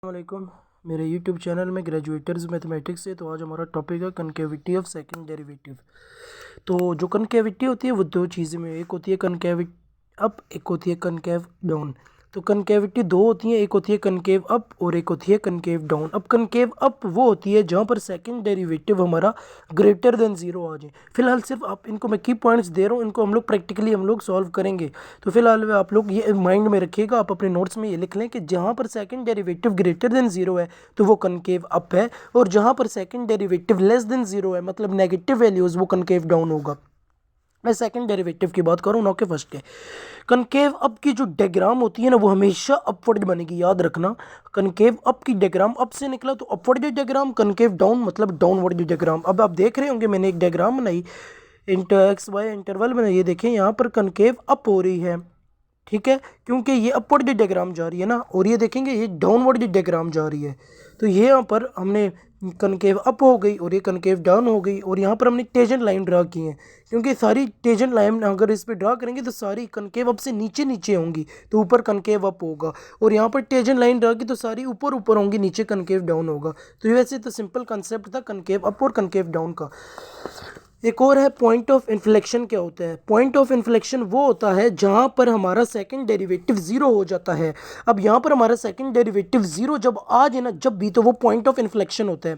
वालेकुम। मेरे YouTube channel में ग्रेजुएटर्स मैथमेटिक्स है। तो आज हमारा टॉपिक है कनकेविटी ऑफ सेकंड डेरिवेटिव। तो जो कनकेविटी होती है वो दो चीज़ें में, एक होती है कनकेव अप, एक होती है कनकेव डाउन। तो कनकेविटी दो होती हैं, एक होती है कनकेव अप और एक होती है कनकेव डाउन। अब कनकेव अप वो होती है जहाँ पर सेकंड डेरिवेटिव हमारा ग्रेटर देन ज़ीरो आ जाए। फिलहाल सिर्फ आप इनको मैं की पॉइंट्स दे रहा हूँ, इनको हम लोग प्रैक्टिकली हम लोग सॉल्व करेंगे। तो फिलहाल आप लोग ये माइंड में रखिएगा, आप अपने नोट्स में ये लिख लें कि जहाँ पर second derivative greater than zero है तो वो कनकेव अप है, और जहाँ पर second derivative less than zero है मतलब नेगेटिव वैल्यूज़, वो कनकेव डाउन होगा। मैं सेकंड डेरिवेटिव की बात करूँ ना कि फर्स्ट के। कनकेव अप की जो डायग्राम होती है ना वो हमेशा अपवर्ड बनेगी, याद रखना। कनकेव अप की डायग्राम अप से निकला तो अपवर्ड जो डायग्राम, कनकेव डाउन मतलब डाउनवर्ड जो डायग्राम। अब आप देख रहे होंगे मैंने एक डायग्राम बनाई, इंटर एक्स वाई इंटरवल बनाई, ये देखें यहाँ पर कनकेव अप हो रही है, ठीक है, क्योंकि ये अपवर्ड डायग्राम जा रही है ना, और ये देखेंगे ये डाउनवर्ड डायग्राम जा रही है। तो ये यहाँ पर हमने कनकेव अप हो गई और ये कनकेव डाउन हो गई, और यहाँ पर हमने टेंजेंट लाइन ड्रा की है, क्योंकि सारी टेंजेंट लाइन अगर इस पर ड्रा करेंगे तो सारी कनकेव अप से नीचे नीचे होंगी, तो ऊपर कनकेव अप होगा, और यहाँ पर टेंजेंट लाइन ड्रा की तो सारी ऊपर ऊपर होंगी, नीचे कनकेव डाउन होगा। तो ये वैसे तो सिंपल कंसेप्ट था कनकेव अप और कनकेव डाउन का। एक और है पॉइंट ऑफ इन्फ्लेक्शन। क्या होता है पॉइंट ऑफ इन्फ्लेक्शन? वो होता है जहां पर हमारा सेकंड डेरिवेटिव जीरो हो जाता है। अब यहां पर हमारा सेकंड डेरिवेटिव जीरो जब आ जाए ना, जब भी, तो वो पॉइंट ऑफ इन्फ्लेक्शन होता है।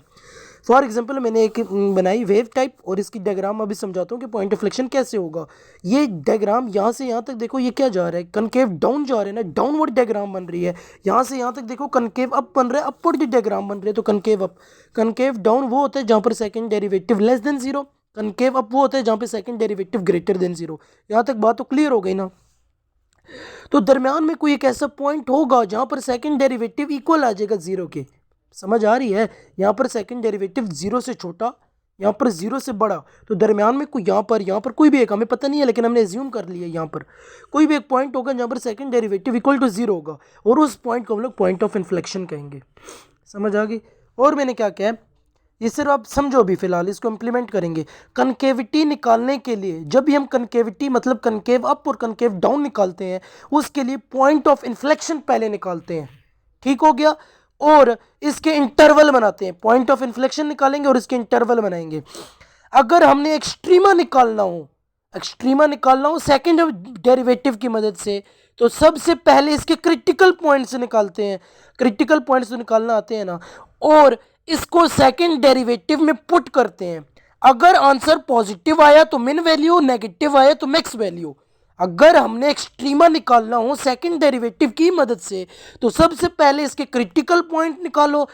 फॉर एग्जांपल मैंने एक बनाई वेव टाइप, और इसकी डायग्राम अभी समझाता हूँ कि पॉइंट ऑफ इन्फ्लेक्शन कैसे होगा। ये डायग्राम यहाँ से यहाँ तक देखो, ये क्या जा रहा है, कनकेव डाउन जा रहा है ना, डाउनवर्ड डायग्राम बन रही है। यहाँ से यहाँ तक देखो कनकेव अप बन रहा है, अपवर्ड डायग्राम बन रहे हैं। तो कनकेव अप, कनकेव डाउन वो होता है जहाँ पर second derivative less than zero, concave up वो होता है जहाँ पे second derivative greater than zero. यहाँ तक बात तो क्लियर हो गई ना। तो दरमियान में कोई एक ऐसा पॉइंट होगा जहाँ पर सेकंड डेरिवेटिव इक्वल आ जाएगा जीरो के। समझ आ रही है? यहाँ पर सेकंड डेरिवेटिव जीरो से छोटा, यहाँ पर जीरो से बड़ा। तो दरमियान में कोई यहाँ पर कोई भी एक, हमें पता नहीं है लेकिन हमने एज्यूम कर लिया, यहाँ पर कोई भी एक पॉइंट होगा जहाँ पर second derivative equal to zero होगा, और उस पॉइंट को हम लोग पॉइंट ऑफ इन्फ्लेक्शन कहेंगे। समझ आ गई? और मैंने क्या किया है, ये सिर्फ आप समझो, अभी फिलहाल इसको इम्प्लीमेंट करेंगे। कनकेविटी निकालने के लिए जब भी हम कनकेविटी मतलब कनकेव अप और कनकेव डाउन निकालते हैं, उसके लिए पॉइंट ऑफ इन्फ्लेक्शन पहले निकालते हैं, ठीक हो गया, और इसके इंटरवल बनाते हैं। पॉइंट ऑफ इन्फ्लेक्शन निकालेंगे और इसके इंटरवल बनाएंगे। अगर हमने एक्सट्रीमा निकालना हो सेकंड डेरिवेटिव की मदद से, तो सबसे पहले इसके क्रिटिकल पॉइंट्स निकालते हैं। क्रिटिकल पॉइंट्स निकालना आते हैं ना, और इसको सेकंड डेरिवेटिव में पुट करते हैं। अगर आंसर पॉजिटिव आया तो मिन वैल्यू, नेगेटिव आया तो मैक्स वैल्यू। अगर हमने एक्सट्रीमा निकालना हो सेकंड डेरिवेटिव की मदद से, तो सबसे पहले इसके क्रिटिकल पॉइंट निकालो,